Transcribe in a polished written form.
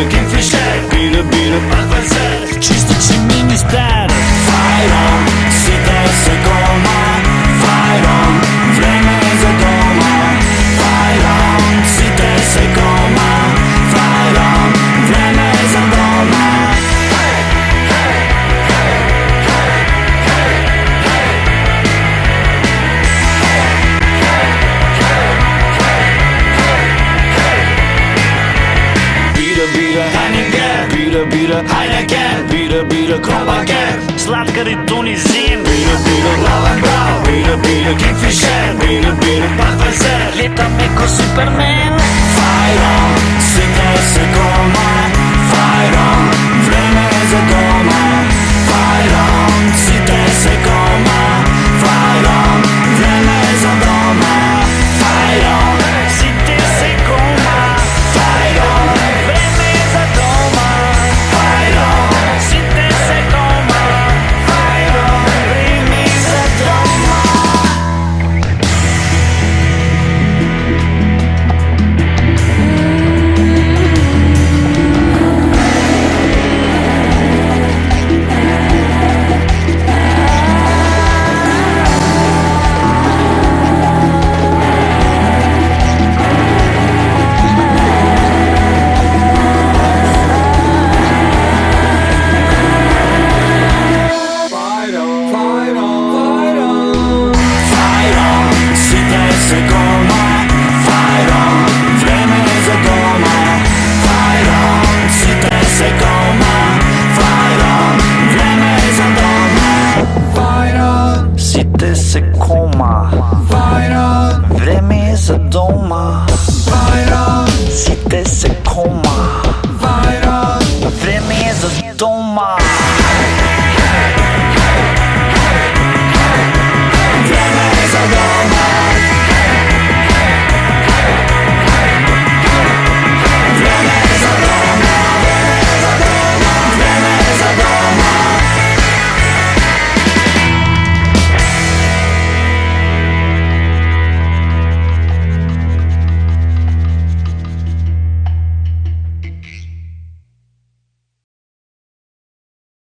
kingfisher, bira, park čisto će ministar. Fajron, site se koma, Fajron, vreme je za doma. Fajron, site se koma, Fajron, vreme je za doma. Bira, Heineken, bira, Kronbaker, sladkar i tunizin. Bira, Lavan Brau, bira, kingfisher, bira, park leta me ko Superman. Fajron, site se koma, Fajron, vreme je za doma. Fajron, site se koma, Fajron, vreme je za doma. Fajron, site se koma, Fajron, vreme je za doma. Vreme je za doma. Fajron, site se koma.